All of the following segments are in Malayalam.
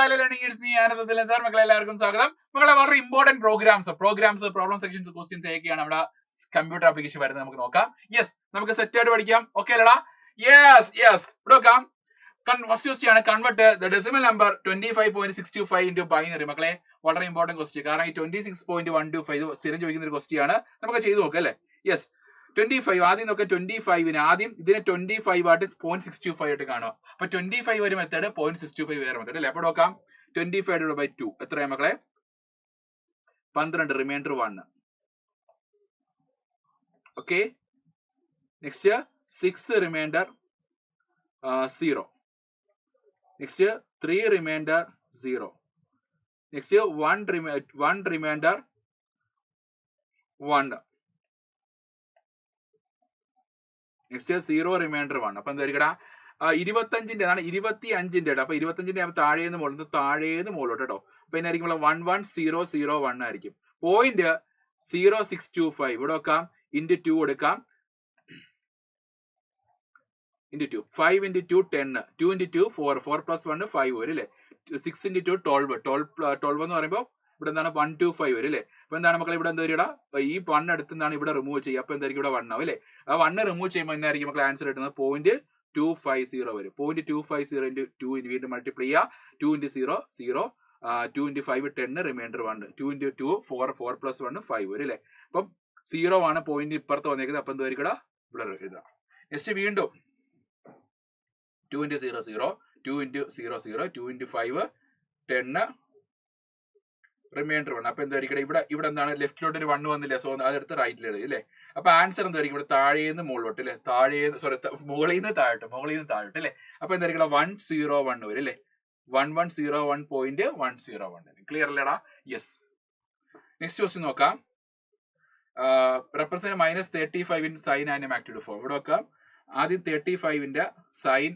മക്കളെ എല്ലാവർക്കും സ്വാഗതം. മക്കളെ വളരെ important programs problem sections questions ഏതൊക്കെയാണ് നമ്മുടെ കമ്പ്യൂട്ടർ ആപ്ലിക്കേഷൻ വരുന്നത് നമുക്ക് നോക്കാം. യെസ്, നമുക്ക് സെറ്റ് ആയിട്ട് പഠിക്കാം. ഓക്കെ അല്ലടാ? യെസ് ഇവിടെ നോക്കാം. ഫസ്റ്റ് ക്വസ്റ്റ്യൻ ആണ്, convert the decimal number 25.625 into binary. മക്കളെ വളരെ ഇമ്പോർട്ടന്റ് ക്വസ്റ്റ്യൻ, കാരണം ഈ 26.125 സ്ഥിരം ചോദിക്കുന്ന ഒരു ക്വസ്റ്റ്യൻ ആണ്. നമുക്ക് ചെയ്ത് നോക്കാം അല്ലേ? യെസ്, 25 ആദ്യം നോക്കാം. 25 ആദ്യം ഇതിനെ 25 ആയിട്ട് 0.625 ആയിട്ട് കാണുക. അപ്പൊ 25 ഒരു മെത്തേഡ്, 0.625 വേറെ മെത്തേഡ് അല്ലേ? അപ്പൊ നോക്കാം 25/2 എത്രയാ മക്കളെ? 12, remainder 1. Okay, next 6 remainder 0. Next 3 remainder 0. Next 1 remainder 1. Next 0 remainder 1. അപ്പൊ എന്തായിരിക്കടാ? 25ന്റെ ആണ്, 25ന്റെ. അപ്പൊ 25ന്റെ താഴേന്ന് മുകളിലോട്ട് കേട്ടോ. അപ്പൊ എന്നായിരിക്കും 110001 ആയിരിക്കും. 0.0625 ഇവിടെ വെക്കാം. ഇൻറ്റു 2 കൊടുക്കാം. Into 2 5 into 2 10. 2 into 2 4 4 plus 1 5 വരും അല്ലേ? 6 into 2 12 എന്ന് പറയുമ്പോൾ ഇവിടെ എന്താണ് 125 വരും അല്ലേ? അപ്പൊ എന്താണ് മക്കളെ ഇവിടെ എന്താ വരിക? ഈ 1 അടുത്തുനിന്നാണ് ഇവിടെ റിമൂവ് ചെയ്യുക. അപ്പൊ എന്തായിരിക്കും ഇവിടെ 1 ആവും അല്ലേ? ആ 1 റിമൂവ് ചെയ്യുമ്പോൾ എന്നായിരിക്കും മക്കളെ ആൻസർ കിട്ടുന്നത്? 0.250 വരും. 0.250 into 2 വീണ്ടും മൾട്ടിപ്ലൈ ചെയ്യുക. 2 into 0 0. 2 into 5 10, reminder 1. 2 into 2 4 4 plus 1 5 വരും അല്ലേ? അപ്പം 0 ആണ് പോയിന്റ് ഇപ്പുറത്ത് വന്നേക്കുന്നത്. അപ്പൊ എന്തായിരിക്കും ഇവിടെ എഴുതാം. നെക്സ്റ്റ് വീണ്ടും 2 into 0 0. 2 into 0 0. 2 into 5 10, reminder 1. അപ്പൊ എന്തായിരിക്കും ഇവിടെ എന്താണ്? ലെഫ്റ്റിലോട്ട് ഒരു 1 വന്നില്ല, സോ അതെടുത്ത് റൈറ്റിൽ എഴുതി അല്ലേ? അപ്പൊ ആൻസർ എന്തായിരിക്കും? ഇവിടെ താഴേന്ന് മുകളിലോട്ട് അല്ലെ? മുകളിൽ നിന്ന് താഴോട്ട് അല്ലെ? അപ്പൊ എന്തായിരിക്കും 101 വരും അല്ലെ? 1101.101. ക്ലിയർ അല്ലേടാ? യെസ്. നെക്സ്റ്റ് ക്വസ്റ്റ്യൻ നോക്കാം. Represent -35 in sign and magnitude form. ഇവിടെ നോക്കാം. ആദ്യം 35ന്റെ സൈൻ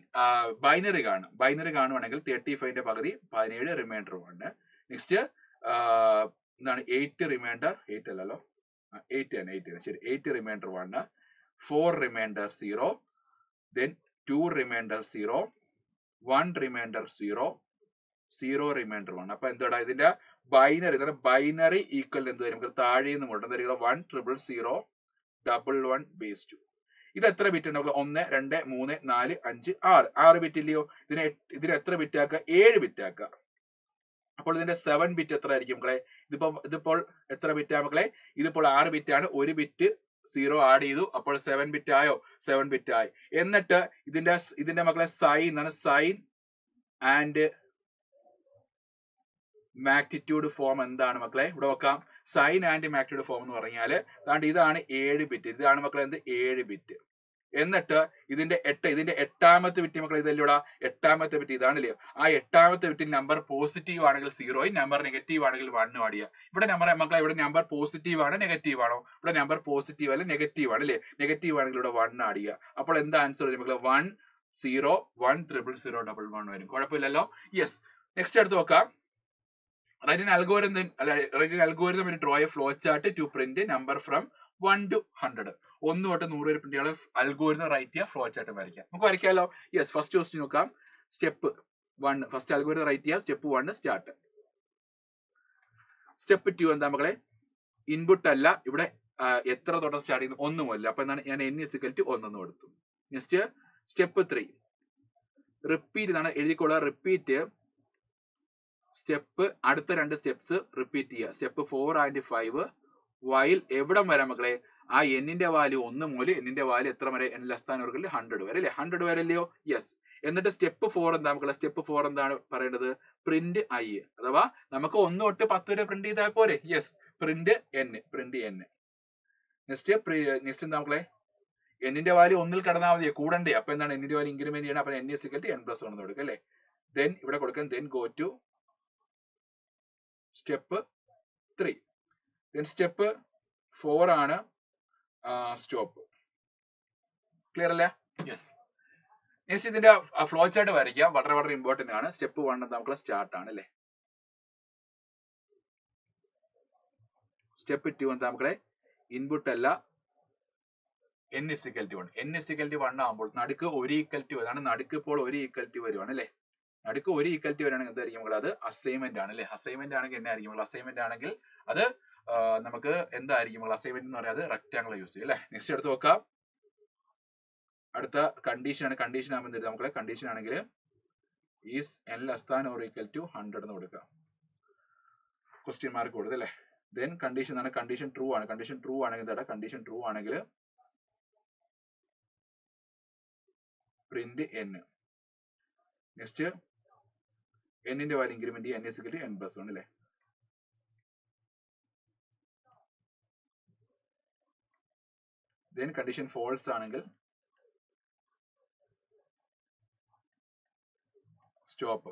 ബൈനറി കാണുവാണെങ്കിൽ 35ന്റെ പകുതി 17, റിമൈൻഡർ 1. നെക്സ്റ്റ് എന്താണ്? 8 റിമൈൻഡർ 8 അല്ലല്ലോ, 8 ആണ് ശരി. 8 remainder 1. 4 remainder 0. Then 2 remainder 0. 1 remainder 0. 0 remainder 1. അപ്പൊ എന്താടാ ഇതിന്റെ ബൈനറി ഈക്വൽ എന്ത് വരും? നമുക്ക് താഴെ നിന്ന് മുകളിൽ എന്തായിരിക്കും? 1000111 ഇത് എത്ര ബിറ്റ് ഉണ്ട്? 1 2 3 4 5 6 ബിറ്റ് ഇല്ലയോ? ഇതിനെ എത്ര ബിറ്റ് ആക്കുക? 7 ബിറ്റ് ആക്കുക. അപ്പോൾ ഇതിന്റെ 7 ബിറ്റ് എത്ര ആയിരിക്കും മക്കളെ? ഇതിപ്പോൾ എത്ര ബിറ്റാ മക്കളെ? ഇതിപ്പോൾ 6 ബിറ്റ് ആണ്. 1 ബിറ്റ് 0 ആഡ് ചെയ്തു, അപ്പോൾ 7 ബിറ്റ് ആയോ? 7 ബിറ്റ് ആയി. എന്നിട്ട് ഇതിന്റെ മക്കളെ സൈൻ ആൻഡ് മാഗ്നിറ്റ്യൂഡ് ഫോം എന്താണ് മക്കളെ? ഇവിടെ നോക്കാം. സൈൻ ആൻഡ് മാഗ്നിറ്റ്യൂഡ് ഫോം എന്ന് പറഞ്ഞാല് ഇതാണ് 7 ബിറ്റ്. ഇതാണ് മക്കളെ 7 ബിറ്റ്. എന്നിട്ട് ഇതിന്റെ 8ാമത്തെ ബിറ്റ് മക്കളെ ഇതല്ലൂടാ? 8ാമത്തെ ബിറ്റ് ഇതാണല്ലേ? ആ 8ാമത്തെ ബിറ്റിൽ നമ്പർ പോസിറ്റീവ് ആണെങ്കിൽ 0, നമ്പർ നെഗറ്റീവ് ആണെങ്കിൽ 1 ആഡ് ചെയ്യുക. ഇവിടെ മക്കളെ ഇവിടെ നമ്പർ പോസിറ്റീവ് ആണ് നെഗറ്റീവ് ആണോ? ഇവിടെ നമ്പർ പോസിറ്റീവ് അല്ല നെഗറ്റീവ് ആണ് അല്ലേ? നെഗറ്റീവ് ആണെങ്കിൽ ഇവിടെ 1 ആഡ് ചെയ്യുക. അപ്പോൾ എന്താ ആൻസർ വരും മക്കളെ? 1010011 വരും. കുഴപ്പമില്ലല്ലോ? യെസ്. നെക്സ്റ്റ് അടുത്ത് നോക്കാം. Write an algorithm and draw a flow chart to print a number from 1 to 100. 1 തൊട്ട് 100 വരെ പ്രിന്റ് ചെയ്യാൻ അൽഗോരിതം റൈറ്റ് ചെയ്യുക, ഫ്ലോ ചാർട്ട് വരയ്ക്കാം. നമുക്ക് വരയ്ക്കാമല്ലോ? യെസ്. ഫസ്റ്റ് ക്വസ്റ്റ്യൻ നോക്കാം. സ്റ്റെപ്പ് 1 ഫസ്റ്റ് അൽഗോരിതം റൈറ്റ് ചെയ്യുക. Step 1 start. സ്റ്റെപ്പ് 2 എന്താ മക്കളെ? ഇൻപുട്ട് അല്ല, ഇവിടെ എത്ര തൊട്ട് സ്റ്റാർട്ട് ചെയ്യുന്നു? 1 മുതൽ. അപ്പൊ എന്താണ്? ഞാൻ n = 1 എന്ന് കൊടുത്തു. നെക്സ്റ്റ് സ്റ്റെപ്പ് 3 റിപ്പീറ്റ് എന്നാണ് എഴുതിക്കൊള്ളുക. റിപ്പീറ്റ് സ്റ്റെപ്പ് അടുത്ത 2 സ്റ്റെപ്സ് റിപ്പീറ്റ് ചെയ്യുക. സ്റ്റെപ്പ് 4 and 5 വൈൽ എവിടം വരാം മക്കളെ? ആ എന്നിന്റെ വാല്യൂ 1 മുതൽ എന്നിന്റെ വാല്യൂ എത്ര വരെ? n less than or 100 വരെ അല്ലേ? 100 വരെ അല്ലയോ? യെസ്. എന്നിട്ട് സ്റ്റെപ്പ് 4 എന്താ മക്കളെ? സ്റ്റെപ്പ് 4 എന്താണ് പറയേണ്ടത്? Print i. അഥവാ നമുക്ക് 1 തൊട്ട് 10 വരെ പ്രിന്റ് ചെയ്താൽ പോരെ? യെസ്. Print n. നെക്സ്റ്റ് എന്താ മക്കളെ? എന്നിന്റെ വാല്യൂ 1ൽ കടന്നാൽ മതി, കൂടണ്ടേ? അപ്പൊ എന്താണ്? എന്നിന്റെ വാല്യൂ ഇൻക്രിമെന്റ് ചെയ്യണം. അപ്പൊ n = n+1 എന്ന് കൊടുക്കുക അല്ലേ? ദെൻ ഇവിടെ കൊടുക്കാം. Then go to step 3. Then step 4 ആണ് സ്റ്റോപ്പ്. ക്ലിയർ അല്ലേ? യെസ്. നെക്സ്റ്റ് ഇതിന്റെ ഫ്ലോ ചാർട്ട് വരയ്ക്കാം. വളരെ ഇമ്പോർട്ടന്റ് ആണ്. സ്റ്റെപ്പ് 1 എന്താ മക്കളെ? സ്റ്റാർട്ട് ആണ് അല്ലേ? സ്റ്റെപ്പ് 2 എന്താ മക്കളെ? ഇൻപുട്ട് അല്ല, n = 1. n = 1 ആകുമ്പോൾ നടുക്ക് 1 = അതാണ്. നടുക്ക് ഇപ്പോൾ 1 = വരുവാണ് അല്ലേ? നടുക്ക് ഒരു ഈക്വാലിറ്റി വരികയാണെങ്കിൽ എന്തായിരിക്കും മക്കളെ? അത് അസൈൻമെന്റ് ആണ് അല്ലെ? അസൈൻമെന്റ് ആണെങ്കിൽ എന്നായിരിക്കും മക്കളെ? അസൈൻമെന്റ് ആണെങ്കിൽ അത് നമുക്ക് എന്തായിരിക്കും മക്കളെ? അസൈൻമെന്റ് എന്ന് പറയുന്നത് റെക്ടാങ്കിൾ യൂസ് ചെയ്യും അല്ലെ? നെക്സ്റ്റ് എടുത്ത് നോക്കാം. അടുത്ത കണ്ടീഷൻ ആണ്. കണ്ടീഷൻ ആകുമ്പോൾ മക്കളെ കണ്ടീഷൻ ആണെങ്കിൽ is n less than or equal to 100 എന്ന് കൊടുക്കുക. ക്വസ്റ്റ്യൻ മാർക്ക് കൊടുത്തത് അല്ലേ? ദെൻ കണ്ടീഷൻ ആണ്. കണ്ടീഷൻ ട്രൂ ആണ്. കണ്ടീഷൻ ട്രൂ ആണെങ്കിൽ എന്താ? കണ്ടീഷൻ ട്രൂ ആണെങ്കിൽ പ്രിന്റ് n. നെക്സ്റ്റ് n ന്റെ value increment n is equal to n plus 1 അല്ലേ? ദെൻ കണ്ടീഷൻ ഫോൾസ് ആണെങ്കിൽ സ്റ്റോപ്പ്.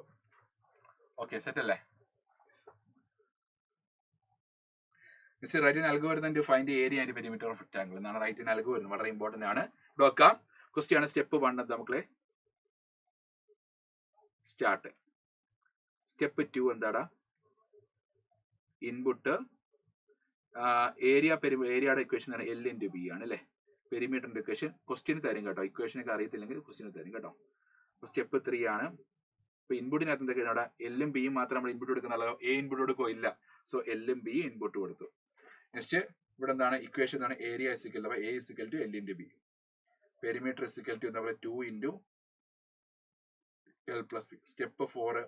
ഓക്കെ, സെറ്റ് അല്ലേ? Write in algorithm to find area and perimeter of rectangle എന്നാണ് റൈറ്റ് ഇൻ അൽഗോരിതം. വളരെ ഇമ്പോർട്ടന്റ് ആണ്. ഇവിടെ വെക്കാം. ക്വസ്റ്റ്യൻ ആണ് സ്റ്റെപ്പ് 1 നമുക്ക് സ്റ്റാർട്ട്. സ്റ്റെപ്പ് 2 എന്താടാ? ഇൻപുട്ട് ഏരിയയുടെ ഇക്വേഷൻ L into B ആണ് അല്ലേ? പെരിമീറ്ററിന്റെ ഇക്വേഷൻ ക്വസ്റ്റ്യൻ തരും കേട്ടോ. ഇക്വേഷനൊക്കെ അറിയത്തില്ലെങ്കിൽ ക്വസ്റ്റ്യൻ തരും കേട്ടോ. അപ്പൊ സ്റ്റെപ്പ് 3 ആണ്. ഇപ്പൊ ഇൻപുട്ടിനകത്ത് എന്തൊക്കെയാണ് അവിടെ? എല്ലും ബിയും മാത്രം നമ്മൾ ഇൻപുട്ട് കൊടുക്കുന്നല്ലോ. എ ഇൻപുട്ട് കൊടുക്കോ? ഇല്ല. സോ എല്ലും ബി ഇൻപുട്ട് കൊടുത്തു. നെക്സ്റ്റ് ഇവിടെ എന്താണ് ഇക്വേഷൻ? എന്താണ്? Area is equal to A is equal to L into B. Perimeter is equal to എന്താ പറയുക? 2 into L plus B. Step 4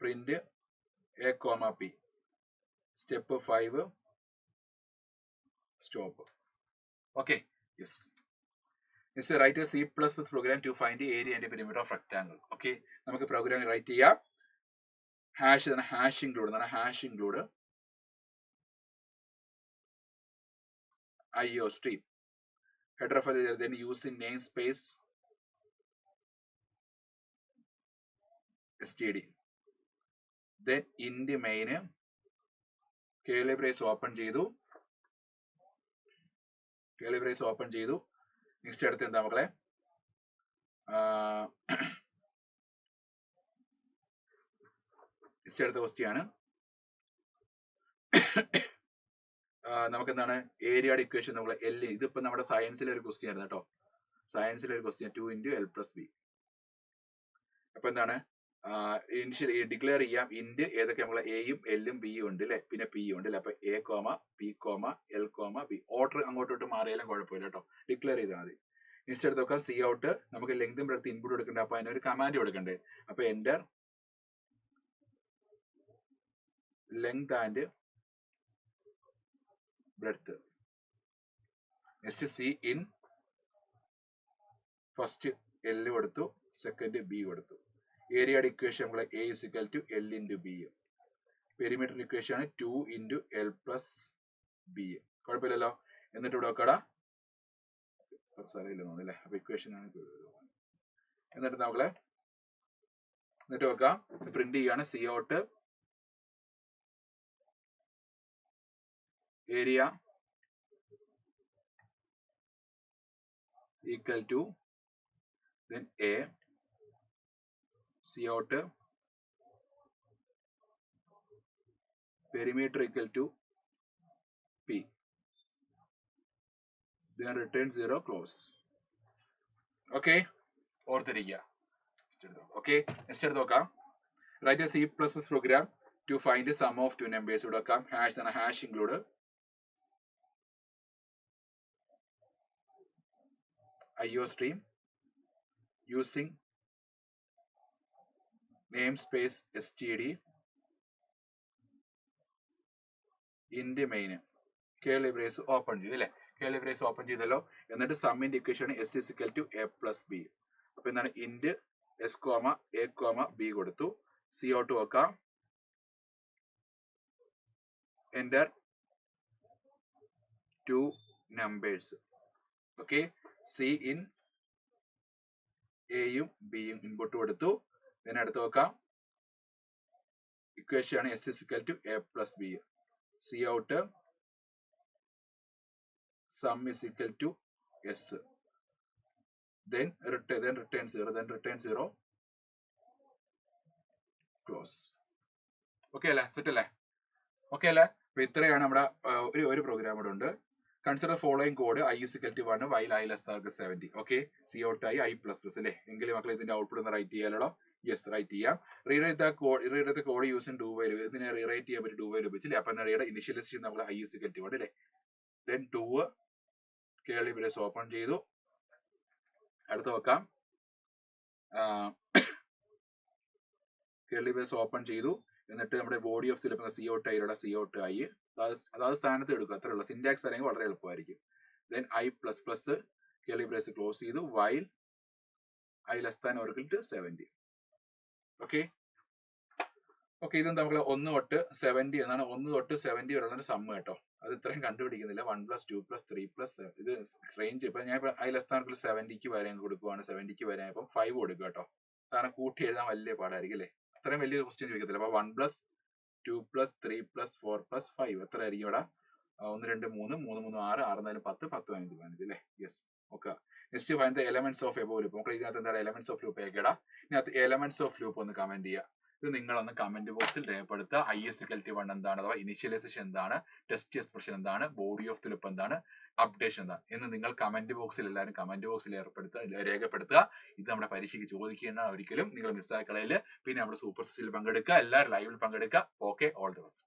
print A, P. Step 5 stop. Okay, yes. Next write C++ program to find area and perimeter of rectangle. Okay, നമുക്ക് പ്രോഗ്രാം റൈറ്റ് ചെയ്യാം. Hash include IO stream. Header file, then using namespace std. Then int main curly brace open ചെയ്തു. നെക്സ്റ്റ് അടുത്ത് എന്താ മക്കളെ? നെക്സ്റ്റ് അടുത്ത ക്വസ്റ്റ്യൻ ആണ്. നമുക്ക് എന്താണ് ഏരിയയുടെ ഇക്വേഷൻ? നമ്മളെ L. ഇതിപ്പോ നമ്മുടെ സയൻസിലെ ഒരു ക്വസ്റ്റ്യൻ ആയിരുന്നു കേട്ടോ. സയൻസിലെ ഒരു question 2 into L plus B. അപ്പൊ എന്താണ് ഇനിഷ്യലി ഡിക്ലെയർ ചെയ്യാം ഇന്റ് ഏതൊക്കെ? നമ്മളെ എയും എല്ലും ബിയും ഉണ്ട് അല്ലെ? പിന്നെ പി ഉണ്ട് അല്ലെ? അപ്പൊ A, P, L, B. Order അങ്ങോട്ടോട്ട് മാറിയാലും കുഴപ്പമില്ല കേട്ടോ. ഡിക്ലെയർ ചെയ്താൽ മതി. നെക്സ്റ്റ് എടുത്ത് നോക്കാം. സി ഔട്ട് നമുക്ക് ലെങ്തും ബ്രെഡ്ത്ത് ഇൻപുട്ട് കൊടുക്കണ്ടേ? അപ്പൊ അതിനൊരു കമാൻഡ് കൊടുക്കണ്ടേ? അപ്പൊ enter length and breadth. Next C in first L കൊടുത്തു, സെക്കൻഡ് ബി കൊടുത്തു. ഏരിയയുടെ ഇക്വേഷൻ നമ്മളെ A is equal to L into B. Perimeter equation ആണ് 2 into L plus B. കുഴപ്പമില്ലല്ലോ. എന്നിട്ട് ഇവിടെ നോക്കടാ. അല്ലേ? അപ്പൊ ഇക്വേഷൻ ആണ്. എന്നിട്ട് നോക്കളെ നോക്കാം. പ്രിന്റ് ചെയ്യാണ്. C out area equal to then A, C out perimeter equal to P, then return 0, close. Okay, ഓർത്തിരിക്കുക. Okay, next എടുത്ത് നോക്കാം. Write a C++ program to find the sum of two numbers. ഇവിടെ വെക്കാം. hash include IO stream using namespace std int main curly brace open ചെയ്തു അല്ലേ? curly brace open ചെയ്തല്ലോ. എന്നിട്ട് സമ്മിന്റെ equation S is equal to A plus B. അപ്പൊ എന്താണ്? int S, A, B കൊടുത്തു. C out നോക്കാം. enter two numbers. Okay, C in എയും ബിയും ഇൻപുട്ട് കൊടുത്തു. then അടുത്ത് നോക്കാം. ഇക്വേഷൻ ആണ് S is equal to A plus B. C out sum is equal to S. then return 0, close. Okay അല്ലേ? സെറ്റ് അല്ലേ? ഓക്കെ അല്ലേ? അപ്പൊ ഇത്രയാണ് നമ്മുടെ ഒരു പ്രോഗ്രാം ഇവിടെ ഉണ്ട്. Consider following code i is equal to 1 while I less than 70. Okay, CO2 i plus plus അല്ലേ. എങ്കിലും മക്കൾ ഇതിന്റെ ഔട്ട്പുട്ട് ഒന്ന് റൈറ്റ് ചെയ്യാലോ. യെസ്, റൈറ്റ് ചെയ്യാം. Rewrite the code using do while. ഇതിനെ റീറൈറ്റ് ചെയ്യാൻ പറ്റും ഡു വൈൽ ഉപയോഗിച്ചില്ലേ. അപ്പൊ എന്താണ് ഇനിഷ്യലിസ്റ്റ് നമ്മൾ ഐ ഇസ് ഇക്വൽ ടു 1 അല്ലേ. ദെൻ 2 കേളി ബ്രേസ് ഓപ്പൺ ചെയ്തു. അടുത്ത് വെക്കാം, കേളി ബ്രേസ് ഓപ്പൺ ചെയ്തു. എന്നിട്ട് നമ്മുടെ ബോഡി ഓഫ് ചിലപ്പോൾ CO2 ഐയുടെ CO2 ഐ അതായത് സ്ഥാനത്ത് എടുക്കുക. അത്ര ഉള്ളൂ. സിൻടാക്സ് അല്ലെങ്കിൽ വളരെ എളുപ്പമായിരിക്കും. Then I plus plus curly brace close ചെയ്തു. While I less than or equal to 70. Okay okay, ഇത് നമ്മൾ 1 തൊട്ട് 70 എന്നാണ്. 1 തൊട്ട് 70 വരെയുള്ള സമ്മ് കേട്ടോ. അത് ഇത്രയും കണ്ടുപിടിക്കുന്നില്ല. 1 + 2 + 3 + ഇത് റേഞ്ച്. ഇപ്പൊ ഞാൻ ഐ ലെസ് ദാൻ 70ക്ക് വരെ കൊടുക്കുവാണ്. 70ക്ക് വരെ ഇപ്പം 5 കൊടുക്കുക കേട്ടോ. കാരണം കൂട്ടി എഴുതാൻ വലിയ പാടായിരിക്കും അല്ലേ. അത്രയും വലിയ ക്വസ്റ്റ്യൻ ചോദിക്കത്തില്ല. അപ്പൊ 1 + 2 + 3 + 4 + 5 എത്ര ആയിരിക്കും ഇവിടെ? 1 2 3 3 3 6 6 4 10 10 15 15 അല്ലേ. Yes. Okay, next find the elements of above loop. നമുക്ക് ഇതിനകത്ത് എന്താണ് എലമെന്റ്സ് ഓഫ് ലൂപ്പ് ഏകടാ. ഇതിനകത്ത് എലമെന്റ്സ് ഓഫ് ലൂപ്പ് ഒന്ന് കമന്റ് ചെയ്യുക. ഇത് നിങ്ങളൊന്ന് കമന്റ് ബോക്സിൽ രേഖപ്പെടുത്തുക. ഐ ഇസ് ഇക്വൽ ടു 1 എന്താണ്, അഥവാ ഇനിഷ്യലൈസേഷൻ എന്താണ്, ടെസ്റ്റ് എക്സ്പ്രഷൻ എന്താണ്, ബോഡി ഓഫ് ദി ലൂപ്പ് എന്താണ്, അപ്ഡേഷൻ എന്താണ് എന്ന് നിങ്ങൾ കമന്റ് ബോക്സിൽ എല്ലാവരും കമന്റ് ബോക്സിൽ രേഖപ്പെടുത്തുക. ഇത് നമ്മുടെ പരീക്ഷയ്ക്ക് ചോദിക്കുന്ന ഒരിക്കലും നിങ്ങൾ മിസ്സാക്കളയില്. പിന്നെ നമ്മുടെ സൂപ്പർ സിൽ പങ്കെടുക്കുക. എല്ലാവരും ലൈവിൽ പങ്കെടുക്കുക. Okay, all the best.